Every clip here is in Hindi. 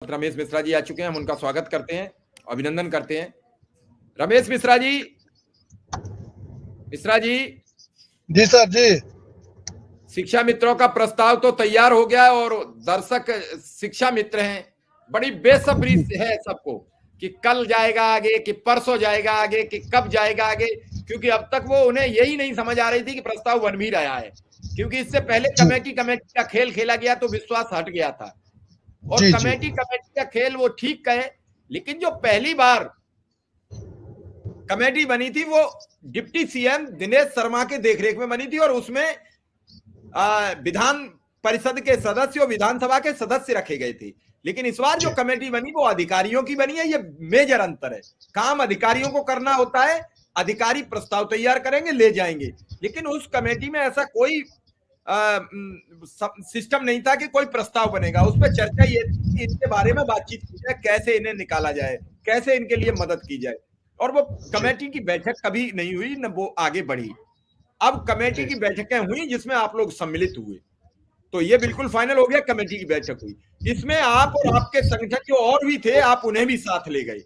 रमेश मिश्रा जी आ चुके हैं, हम उनका स्वागत करते हैं, अभिनंदन करते हैं। रमेश मिश्रा जी। जी सर जी। शिक्षा मित्रों का प्रस्ताव तो तैयार हो गया और दर्शक शिक्षा मित्र हैं, बड़ी बेसब्री है सबको कि कल जाएगा आगे, कि परसों जाएगा आगे, कि कब जाएगा आगे, क्योंकि अब तक वो उन्हें यही नहीं समझ आ रही थी कि प्रस्ताव बन भी रहा है, क्योंकि इससे पहले कमेटी का खेल खेला गया तो विश्वास हट गया था। और कमेटी का खेल वो ठीक कहे, लेकिन जो पहली बार कमेटी बनी थी वो डिप्टी सीएम दिनेश शर्मा के देखरेख में बनी थी और उसमें विधान परिषद के सदस्य और विधानसभा के सदस्य रखे गए थे। लेकिन इस बार जो कमेटी बनी वो अधिकारियों की बनी है। ये मेजर अंतर है। काम अधिकारियों को करना होता है, अधिकारी प्रस्ताव तैयार करेंगे, ले जाएंगे, लेकिन उस कमेटी में ऐसा कोई सिस्टम नहीं था कि कोई प्रस्ताव बनेगा। उस पर चर्चा ये थी, इनके बारे में बातचीत की जाए, कैसे इन्हें निकाला जाए, कैसे इनके लिए मदद की जाए। और वो कमेटी की बैठक कभी नहीं हुई, न वो आगे बढ़ी। अब कमेटी की बैठकें हुई जिसमें आप लोग सम्मिलित हुए, तो ये बिल्कुल फाइनल हो गया, कमेटी की बैठक हुई। इसमें आप और आपके संगठन जो और भी थे, आप उन्हें भी साथ ले गए,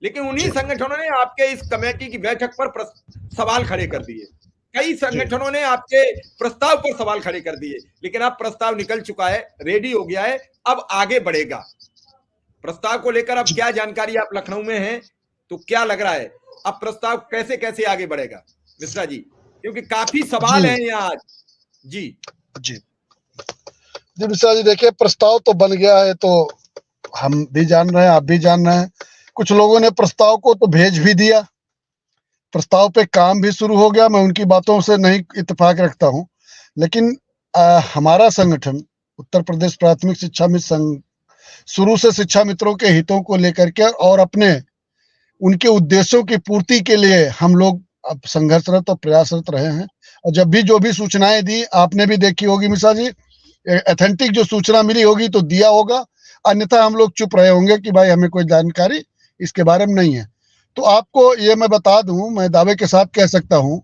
लेकिन उन्हीं संगठनों ने आपके इस कमेटी की बैठक पर सवाल खड़े कर दिए। कई संगठनों ने आपके प्रस्ताव पर सवाल खड़े कर दिए, लेकिन अब प्रस्ताव निकल चुका है, रेडी हो गया है, अब आगे बढ़ेगा। प्रस्ताव को लेकर अब क्या जानकारी, आप लखनऊ में हैं तो क्या लग रहा है, अब प्रस्ताव कैसे कैसे आगे बढ़ेगा मिश्रा जी, क्योंकि काफी सवाल हैं यहाँ आज। जी जी जी मिश्रा जी, देखिए प्रस्ताव तो बन गया है, तो हम भी जान रहे हैं, आप भी जान रहे हैं। कुछ लोगों ने प्रस्ताव को तो भेज भी दिया, प्रस्ताव पे काम भी शुरू हो गया। मैं उनकी बातों से नहीं इत्तेफाक रखता हूं, लेकिन हमारा संगठन उत्तर प्रदेश प्राथमिक शिक्षा मित्र संघ शुरू से शिक्षा मित्रों के हितों को लेकर के और अपने उनके उद्देश्यों की पूर्ति के लिए हम लोग अब संघर्षरत और प्रयासरत रहे हैं। और जब भी जो भी सूचनाएं दी, आपने भी देखी होगी मिश्रा जी, ऑथेंटिक जो सूचना मिली होगी तो दिया होगा, अन्यथा हम लोग चुप रहे होंगे कि भाई हमें कोई जानकारी इसके बारे में नहीं है। तो आपको ये मैं बता दूं, मैं दावे के साथ कह सकता हूं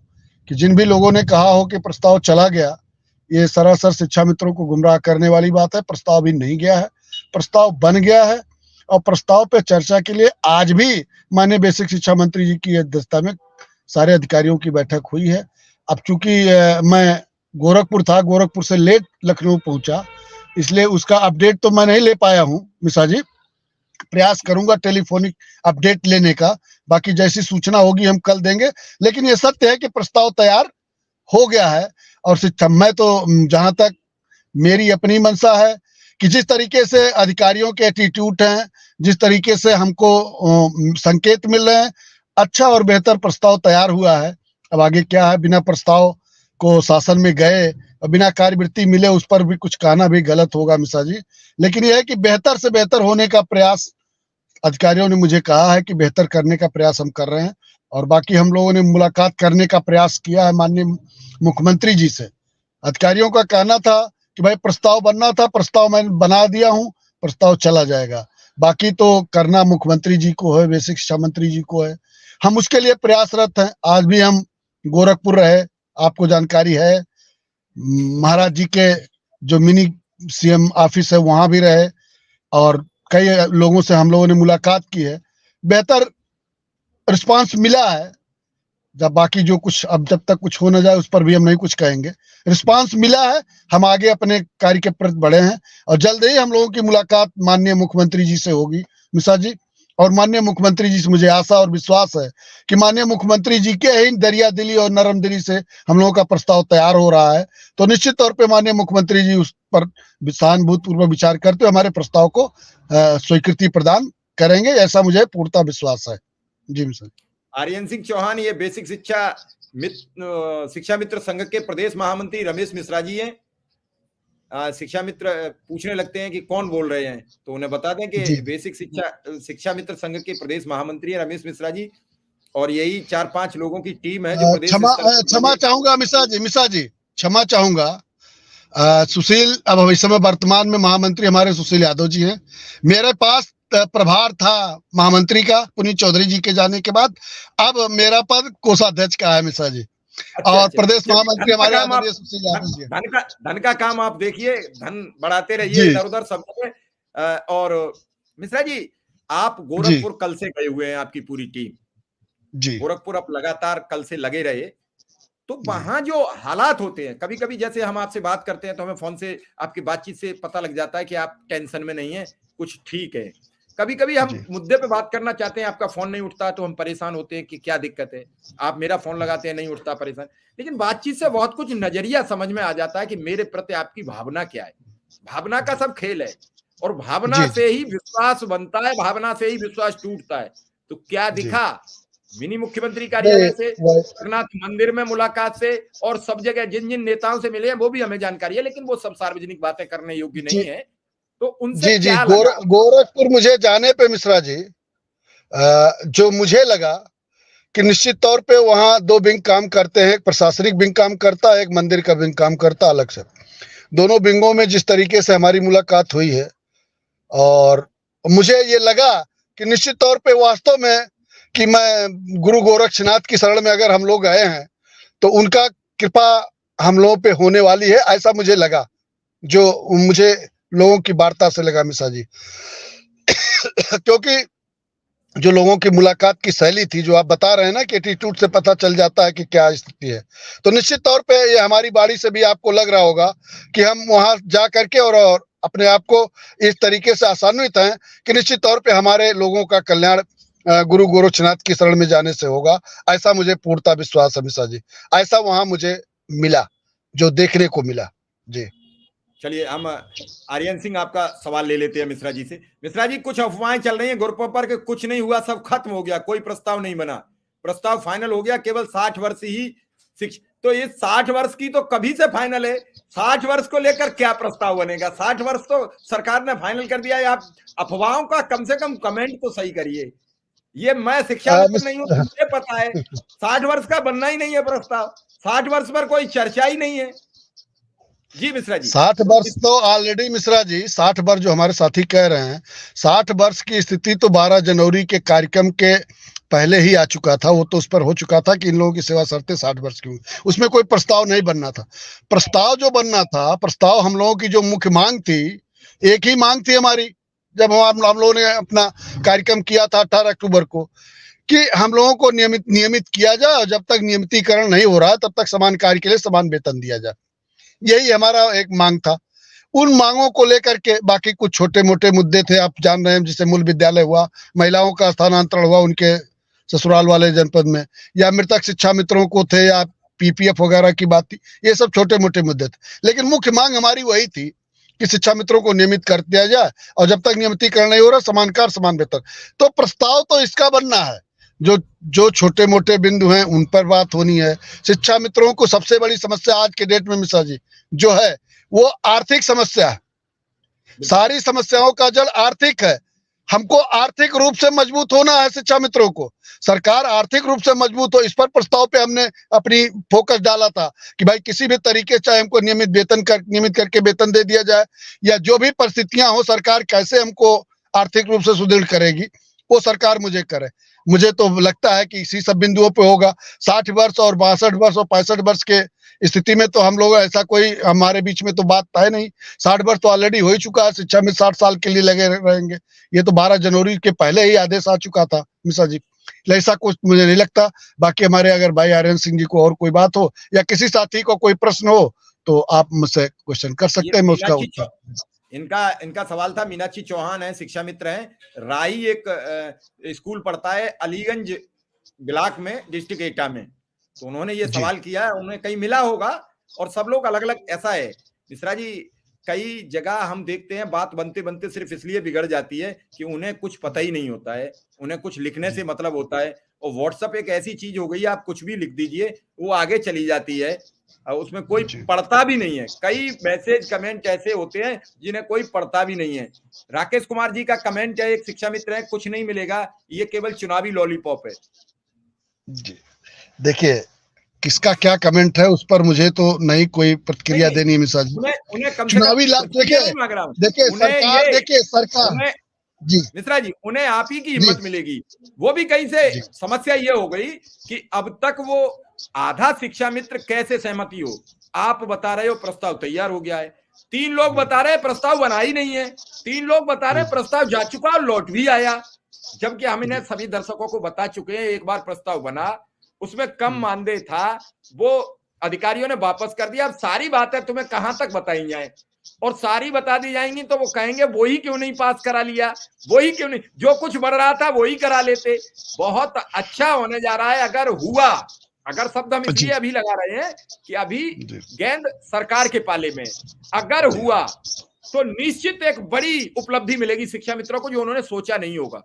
कि जिन भी लोगों ने कहा हो कि प्रस्ताव चला गया, ये सरासर शिक्षा मित्रों को गुमराह करने वाली बात है। प्रस्ताव भी नहीं गया है, प्रस्ताव बन गया है और प्रस्ताव पे चर्चा के लिए आज भी माननीय बेसिक शिक्षा मंत्री जी की अध्यक्षता में सारे अधिकारियों की बैठक हुई है। अब चूंकि मैं गोरखपुर था, गोरखपुर से लेट लखनऊ पहुंचा, इसलिए उसका अपडेट तो मैं नहीं ले पाया हूं मिश्रा जी। प्रयास करूंगा टेलीफोनिक अपडेट लेने का, बाकी जैसी सूचना होगी हम कल देंगे। लेकिन ये सत्य है कि प्रस्ताव तैयार हो गया है। और शिक्षा, मैं तो जहां तक मेरी अपनी मंशा है कि जिस तरीके से अधिकारियों के एटीट्यूड हैं, जिस तरीके से हमको संकेत मिल रहे हैं, अच्छा और बेहतर प्रस्ताव तैयार हुआ है। अब आगे क्या है, बिना प्रस्ताव को शासन में गए और बिना कार्यवृत्ति मिले उस पर भी कुछ कहना भी गलत होगा मिश्रा जी। लेकिन यह है कि बेहतर से बेहतर होने का प्रयास अधिकारियों ने मुझे कहा है कि बेहतर करने का प्रयास हम कर रहे हैं। और बाकी हम लोगों ने मुलाकात करने का प्रयास किया है माननीय मुख्यमंत्री जी से। अधिकारियों का कहना था कि भाई प्रस्ताव बनना था, प्रस्ताव मैं बना दिया हूं, प्रस्ताव चला जाएगा, बाकी तो करना मुख्यमंत्री जी को है, बेसिक शिक्षा मंत्री जी को है। हम उसके लिए प्रयासरत हैं। आज भी हम गोरखपुर रहे, आपको जानकारी है, महाराज जी के जो मिनी सीएम ऑफिस है वहां भी रहे और कई लोगों से हम लोगों ने मुलाकात की है। बेहतर रिस्पांस मिला है। जब बाकी जो कुछ, अब जब तक कुछ हो ना जाए उस पर भी हम नहीं कुछ कहेंगे। रिस्पांस मिला है, हम आगे अपने कार्य के प्रति बढ़े हैं और जल्द ही हम लोगों की मुलाकात माननीय मुख्यमंत्री जी से होगी मिश्रा जी। और माननीय मुख्यमंत्री जी से मुझे आशा और विश्वास है कि माननीय मुख्यमंत्री जी के ही दरिया दिली और नरम दिली से हम लोगों का प्रस्ताव तैयार हो रहा है। तो निश्चित तौर पे माननीय मुख्यमंत्री जी उस पर सहानुभूतिपूर्वक विचार करते हुए हमारे प्रस्ताव को स्वीकृति प्रदान करेंगे, ऐसा मुझे पूर्णतः विश्वास है। जी मिश्रा। आर्यन सिंह चौहान, ये बेसिक शिक्षा मित्र संघ के प्रदेश महामंत्री रमेश मिश्रा जी हैं। शिक्षा मित्र पूछने लगते हैं कि कौन बोल रहे हैं, तो उन्हें बता दें कि बेसिक शिक्षा मित्र संघ के प्रदेश महामंत्री हैं रमेश मिश्रा जी, और यही 4-5 लोगों की टीम है जो प्रदेश क्षमा चाहूंगा मिश्रा जी क्षमा चाहूंगा। सुशील, अब इस समय वर्तमान में महामंत्री हमारे सुशील यादव जी हैं। मेरे पास प्रभार था महामंत्री का पुनीत चौधरी जी के जाने के बाद, अब मेरा पद कोषाध्यक्ष का है मिश्रा जी। और प्रदेश महामंत्री हमारे आदरणीय सुशील यादव जी। धन का काम आप देखिए, धन बढ़ाते रहिए इधर उधर सब में, और मिश्रा जी, आप जी गोरखपुर कल से गए हुए हैं, आपकी पूरी टीम जी गोरखपुर आप लगातार कल से लगे रहे, तो जी वहां जो हालात होते हैं, कभी कभी जैसे हम आपसे बात करते हैं तो हमें फोन से आपकी बातचीत से पता लग जाता है कि आप टेंशन में नहीं है, कुछ ठीक है। कभी कभी हम जी मुद्दे पे बात करना चाहते हैं, आपका फोन नहीं उठता तो हम परेशान होते हैं कि क्या दिक्कत है। आप मेरा फोन लगाते हैं, नहीं उठता, परेशान। लेकिन बातचीत से बहुत कुछ नजरिया समझ में आ जाता है कि मेरे प्रति आपकी भावना क्या है। भावना का जी सब खेल है, और भावना जी से ही विश्वास बनता है, भावना से ही विश्वास टूटता है। तो क्या जी दिखा मिनी मुख्यमंत्री नहीं कार्यालय से, वह जगन्नाथ मंदिर में मुलाकात से, और सब जगह जिन जिन नेताओं से मिले हैं वो भी हमें जानकारी है, लेकिन वो सब सार्वजनिक बातें करने योग्य नहीं जी है। तो उनसे जी जी क्या लगा? गोरखपुर मुझे जाने पे मिश्रा जी, जो मुझे लगा कि निश्चित तौर पे वहाँ दो विंग काम करते हैं, एक प्रशासनिक विंग काम करता है, एक मंदिर का विंग काम करता है अलग से। दोनों विंगों में जिस तरीके से हमारी मुलाकात हुई है, और मुझे ये लगा कि निश्चित तौर पे वास्तव में कि मैं गुरु गोरक्षनाथ की शरण में अगर हम लोग गए हैं तो उनका कृपा हम लोगों पे होने वाली है, ऐसा मुझे लगा, जो मुझे लोगों की वार्ता से लगा मिश्रा जी। क्योंकि जो लोगों की मुलाकात की शैली थी, जो आप बता रहे हैं ना कि एटीट्यूड से पता चल जाता है कि क्या स्थिति है, तो निश्चित तौर पे ये हमारी बाड़ी से भी आपको लग रहा होगा कि हम वहां जा करके और अपने आप को इस तरीके से आसान्वित हैं कि निश्चित तौर पे हमारे लोगों का कल्याण गुरु गोरक्षनाथ की शरण में जाने से होगा। ऐसा मुझे पूर्णता विश्वास है मिश्रा जी, ऐसा वहां मुझे मिला, जो देखने को मिला। जी चलिए, हम आर्यन सिंह आपका सवाल ले लेते हैं मिश्रा जी से। मिश्रा जी, कुछ अफवाहें चल रही हैं ग्रुपों पर कि कुछ नहीं हुआ, सब खत्म हो गया, कोई प्रस्ताव नहीं बना, प्रस्ताव फाइनल हो गया, केवल 60 वर्ष ही शिक्षा। तो ये 60 वर्ष की तो कभी से फाइनल है, 60 वर्ष को लेकर क्या प्रस्ताव बनेगा? 60 वर्ष तो सरकार ने फाइनल कर दिया है। आप अफवाहों का कम से कम कमेंट तो सही करिए। ये मैं शिक्षा मित्र नहीं हूं, मुझे पता है 60 वर्ष का बनना ही नहीं है प्रस्ताव, 60 वर्ष पर कोई चर्चा ही नहीं है। जी मिश्रा जी। 60 वर्ष तो ऑलरेडी मिश्रा जी, 60 वर्ष जो हमारे साथी कह रहे हैं, 60 वर्ष की स्थिति तो 12 जनवरी के कार्यक्रम के पहले ही आ चुका था। वो तो उस पर हो चुका था कि इन लोगों की सेवा शर्तें 60 वर्ष की हुई, उसमें कोई प्रस्ताव नहीं बनना था। प्रस्ताव जो बनना था, प्रस्ताव हम लोगों की जो मुख्य मांग थी, एक ही मांग थी हमारी, जब हम लोगों ने अपना कार्यक्रम किया था 18 अक्टूबर को, कि हम लोगों को नियमित किया जाए, और जब तक नियमितीकरण नहीं हो रहा तब तक समान कार्य के लिए समान वेतन दिया जाए। यही हमारा एक मांग था। उन मांगों को लेकर के बाकी कुछ छोटे मोटे मुद्दे थे, आप जान रहे हैं, जैसे मूल विद्यालय हुआ, महिलाओं का स्थानांतरण हुआ उनके ससुराल वाले जनपद में, या मृतक शिक्षा मित्रों को थे, या पीपीएफ वगैरह की बात थी, ये सब छोटे मोटे मुद्दे थे। लेकिन मुख्य मांग हमारी वही थी कि शिक्षा मित्रों को नियमित कर दिया जाए, और जब तक नियमितीकरण नहीं हो रहा, समान कार्य समान वेतन। तो प्रस्ताव तो इसका बनना है, जो जो छोटे मोटे बिंदु हैं उन पर बात होनी है। शिक्षा मित्रों को सबसे बड़ी समस्या आज के डेट में मिश्रा जी जो है, वो आर्थिक समस्या है। सारी समस्याओं का जड़ आर्थिक है। हमको आर्थिक रूप से मजबूत होना है, शिक्षा मित्रों को सरकार आर्थिक रूप से मजबूत हो, इस पर प्रस्ताव पे हमने अपनी फोकस डाला था कि भाई किसी भी तरीके चाहे हमको नियमित करके वेतन दे दिया जाए, या जो भी परिस्थितियां हो, सरकार कैसे हमको आर्थिक रूप से सुदृढ़ करेगी वो सरकार मुझे करे। मुझे तो लगता है कि इसी सब बिंदुओं पे होगा। 60 वर्ष और 62 वर्ष और 65 वर्ष के स्थिति में तो हम लोग ऐसा कोई हमारे बीच में तो बात है नहीं। 60 वर्ष तो ऑलरेडी हो ही चुका है, शिक्षा में 60 साल के लिए लगे रहेंगे। ये तो 12 जनवरी के पहले ही आदेश आ चुका था मिश्रा जी, ऐसा कुछ मुझे नहीं लगता। बाकी हमारे अगर भाई आर्यन सिंह जी को और कोई बात हो, या किसी साथी को कोई प्रश्न हो, तो आप मुझसे क्वेश्चन कर सकते हैं, मैं उसका उत्तर। इनका इनका सवाल था, मीनाक्षी चौहान है, शिक्षा मित्र हैं, राई एक स्कूल पढ़ता है अलीगंज ब्लॉक में, डिस्ट्रिक्ट एटा में। तो उन्होंने ये सवाल किया है, उन्हें कहीं मिला होगा, और सब लोग अलग अलग ऐसा है मिश्रा जी। कई जगह हम देखते हैं बात बनते बनते सिर्फ इसलिए बिगड़ जाती है कि उन्हें कुछ पता ही नहीं होता है, उन्हें कुछ लिखने से मतलब होता है, और व्हाट्सएप एक ऐसी चीज हो गई है, आप कुछ भी लिख दीजिए वो आगे चली जाती है, उसमें कोई पढ़ता भी नहीं है। कई मैसेज कमेंट ऐसे होते हैं जिन्हें कोई पढ़ता भी नहीं है। राकेश कुमार जी का कमेंट है, एक शिक्षा मित्र है, कुछ नहीं मिलेगा, ये केवल चुनावी लॉलीपॉप है। जी देखिए, किसका क्या कमेंट है उस पर मुझे तो नहीं कोई प्रतिक्रिया देनी है मिश्रा जी। उन्हें कम से चुनावी कम देखिए सरकार जी मिश्रा जी, उन्हें आप ही की हिम्मत मिलेगी। वो भी कहीं से समस्या ये हो गई कि अब तक वो आधा शिक्षा मित्र कैसे सहमति हो। आप बता रहे हो प्रस्ताव तैयार हो गया है, तीन लोग बता रहे प्रस्ताव बना ही नहीं है, तीन लोग बता रहे प्रस्ताव जा चुका और लौट भी आया, जबकि हम इन्हें सभी दर्शकों को बता चुके हैं एक बार प्रस्ताव बना, उसमें कम मानदेय था, वो अधिकारियों ने वापस कर दिया। अब सारी बातें तुम्हें कहां तक बताई जाए, और सारी बता दी जाएंगी तो वो कहेंगे वो ही क्यों नहीं पास करा लिया, वो ही क्यों नहीं, जो कुछ बढ़ रहा था वो ही करा लेते। बहुत अच्छा होने जा रहा है अगर हुआ, अगर शब्द हम इसलिए अभी लगा रहे हैं कि अभी गेंद सरकार के पाले में, अगर हुआ तो निश्चित एक बड़ी उपलब्धि मिलेगी शिक्षा मित्रों को जो उन्होंने सोचा नहीं होगा।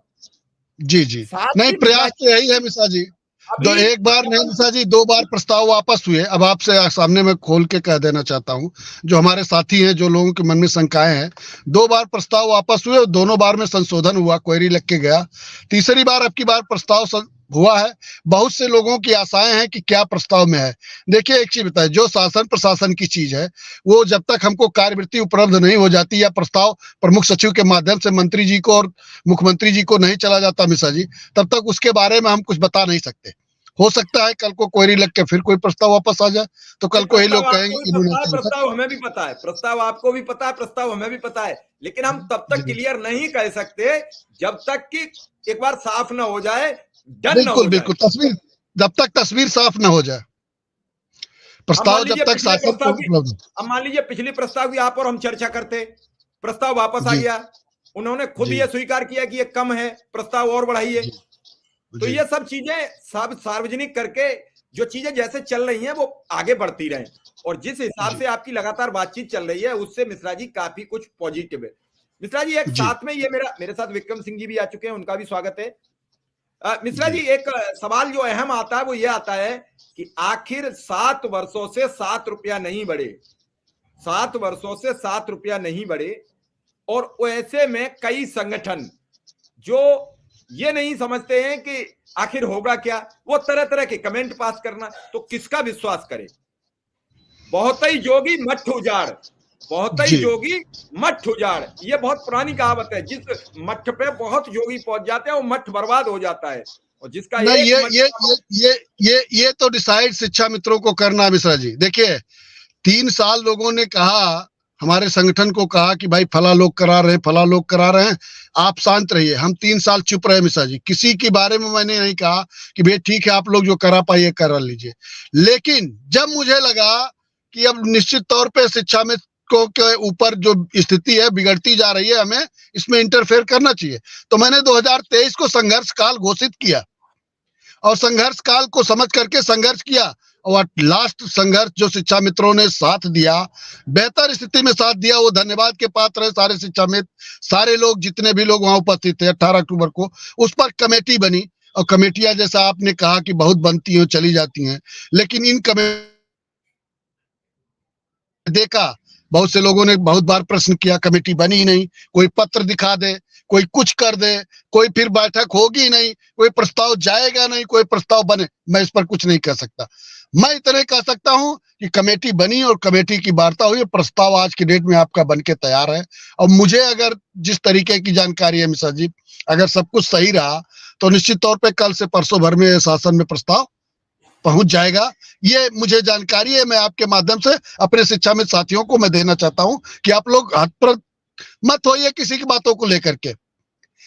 जी जी, नहीं प्रयास तो यही है मिश्रा जी। एक बार नहीं मिश्रा जी, 2 बार प्रस्ताव वापस हुए। अब आपसे सामने में खोल के कह देना चाहता हूं, जो हमारे साथी हैं, जो लोगों के मन में शंकाएं हैं, 2 बार प्रस्ताव वापस हुए और दोनों बार में संशोधन हुआ, क्वेरी लग के गया। तीसरी बार अब की बार प्रस्ताव हुआ है। बहुत से लोगों की आशाएं हैं कि क्या प्रस्ताव में है। देखिए एक चीज बताए, जो शासन प्रशासन की चीज है वो जब तक हमको कार्यवृत्ति उपलब्ध नहीं हो जाती या प्रस्ताव प्रमुख सचिव के माध्यम से मंत्री जी को और मुख्यमंत्री जी को नहीं चला जाता मिश्रा जी, तब तक उसके बारे में हम कुछ बता नहीं सकते। हो सकता है कल को क्वेरी लग के फिर कोई प्रस्ताव वापस आ जाए तो कल को यही लोग कहेंगे। प्रस्ताव हमें भी पता है, प्रस्ताव आपको भी पता है, प्रस्ताव हमें भी पता है, लेकिन हम तब तक क्लियर नहीं कह सकते जब तक कि एक बार साफ ना हो जाए, बिल्कुल बिल्कुल, तस्वीर जब तक तस्वीर साफ ना हो जाए, प्रस्ताव जब तक साफ। अब मान लीजिए पिछले प्रस्ताव की आप और हम चर्चा करते, प्रस्ताव वापस आ गया, उन्होंने खुद ये स्वीकार किया कि ये कम है, प्रस्ताव और बढ़ाइए, तो ये सब चीजें सब सार्वजनिक करके जो चीजें जैसे चल रही हैं वो आगे बढ़ती रहें, और जिस हिसाब से आपकी लगातार बातचीत चल रही है उससे मिश्रा जी काफी कुछ पॉजिटिव है। मिश्रा जी एक साथ में ये मेरे साथ विक्रम सिंह जी भी आ चुके हैं, उनका भी स्वागत है। मिश्रा जी एक सवाल जो अहम आता है वो ये आता है कि आखिर 7 वर्षों से 7 रुपया नहीं बढ़े, 7 वर्षों से 7 रुपया नहीं बढ़े, और ऐसे में कई संगठन जो ये नहीं समझते हैं कि आखिर होगा क्या, वो तरह तरह के कमेंट पास करना, तो किसका विश्वास करे। बहुत ही जोगी मठ उजाड़, बहुत ही जोगी मठ उजाड़, ये बहुत पुरानी कहावत है, जिस मठ पे बहुत जोगी पहुंच जाते हैं वो मठ बर्बाद हो जाता है, और जिसका ये तो डिसाइड शिक्षा मित्रों को करना है मिश्रा जी। देखिए 3 साल लोगों ने कहा, हमारे संगठन को कहा कि भाई फला लोग करा रहे हैं, फला लोग करा रहे हैं, आप शांत रहिए। हम 3 साल चुप रहे मिश्रा जी, किसी के बारे में मैंने नहीं कहा कि भाई ठीक है आप लोग जो करा पाइए करा लीजिए। लेकिन जब मुझे लगा कि अब निश्चित तौर पे शिक्षा में के ऊपर जो स्थिति है बिगड़ती जा रही है, हमें इसमें इंटरफेयर करना चाहिए, तो मैंने 2023 को संघर्ष काल घोषित किया और संघर्ष काल को समझ करके संघर्ष किया, और लास्ट संघर्ष जो शिक्षा मित्रों ने साथ दिया, बेहतर स्थिति में साथ दिया, वो धन्यवाद के पात्र है। सारे शिक्षा मित्र, सारे लोग, जितने भी लोग वहां उपस्थित थे 18 अक्टूबर को, उस पर कमेटी बनी, और कमेटियां जैसा आपने कहा कि बहुत बनती हैं चली जाती हैं, लेकिन इन कमेटी देखा बहुत से लोगों ने बहुत बार प्रश्न किया, कमेटी बनी ही नहीं, कोई पत्र दिखा दे, कोई कुछ कर दे, कोई फिर बैठक होगी नहीं, कोई प्रस्ताव जाएगा नहीं, कोई प्रस्ताव बने। मैं इस पर कुछ नहीं कह सकता, मैं इतने कह सकता हूं कि कमेटी बनी और कमेटी की वार्ता हुई, प्रस्ताव आज की डेट में आपका बनके तैयार है। और मुझे अगर जिस तरीके की जानकारी है मिश्रा जी, अगर सब कुछ सही रहा तो निश्चित तौर पर कल से परसों भर में शासन में प्रस्ताव पहुंच जाएगा। ये मुझे जानकारी है, मैं आपके माध्यम से अपने शिक्षा में साथियों को मैं देना चाहता हूं कि आप लोग हतप्रभ मत होइए किसी की बातों को लेकर के।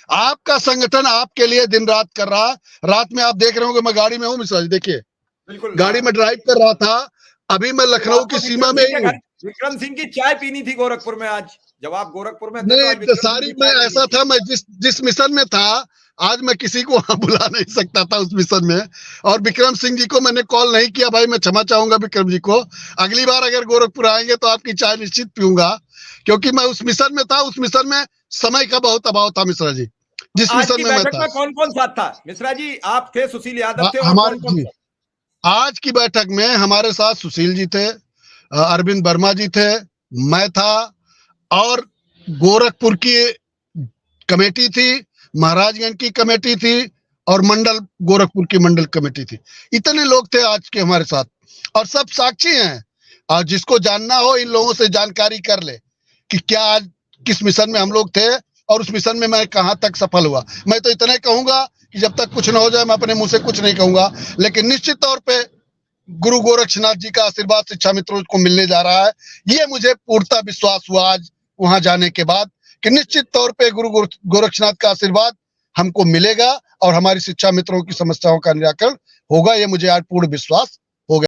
आपका संगठन आपके लिए दिन रात कर रहा है। रात में आप देख रहे होंगे, मैं गाड़ी में हूँ मिश्रा जी, देखिए गाड़ी में ड्राइव कर रहा था, अभी मैं लखनऊ की सीमा में हूँ। विक्रम सिंह की चाय पीनी थी गोरखपुर में आज, जब आप गोरखपुर में नहीं, सारी मैं ऐसा था, मैं जिस मिशन में था आज मैं किसी को वहां बुला नहीं सकता था उस मिशन में, और विक्रम सिंह जी को मैंने कॉल नहीं किया। भाई मैं क्षमा चाहूंगा विक्रम जी को, अगली बार अगर गोरखपुर आएंगे तो आपकी चाय निश्चित पीऊंगा, क्योंकि मैं उस मिशन में था। उस मिशन में समय का बहुत अभाव था मिश्रा जी, जिस मिशन में मैं था। कौन कौन साथ था मिश्रा जी? आप थे, सुशील यादव थे, हमारे जी आज की बैठक में हमारे साथ सुशील जी थे, अरविंद वर्मा जी थे, मैं था, और गोरखपुर की कमेटी थी, महाराजगंज की कमेटी थी, और मंडल गोरखपुर की मंडल कमेटी थी। इतने लोग थे आज के हमारे साथ, और सब साक्षी हैं। और जिसको जानना हो इन लोगों से जानकारी कर ले कि क्या आज किस मिशन में हम लोग थे और उस मिशन में मैं कहां तक सफल हुआ। मैं तो इतना कहूंगा कि जब तक कुछ ना हो जाए मैं अपने मुंह से कुछ नहीं कहूंगा, लेकिन निश्चित तौर पे गुरु गोरक्षनाथ जी का आशीर्वाद शिक्षा मित्रों को मिलने जा रहा है। ये मुझे पूर्णतः विश्वास हुआ आज वहां जाने के बाद कि निश्चित तौर पे गुरु गोरक्षनाथ का आशीर्वाद हमको मिलेगा और हमारी शिक्षा मित्रों की समस्याओं का निराकरण होगा। ये मुझे आज पूर्ण विश्वास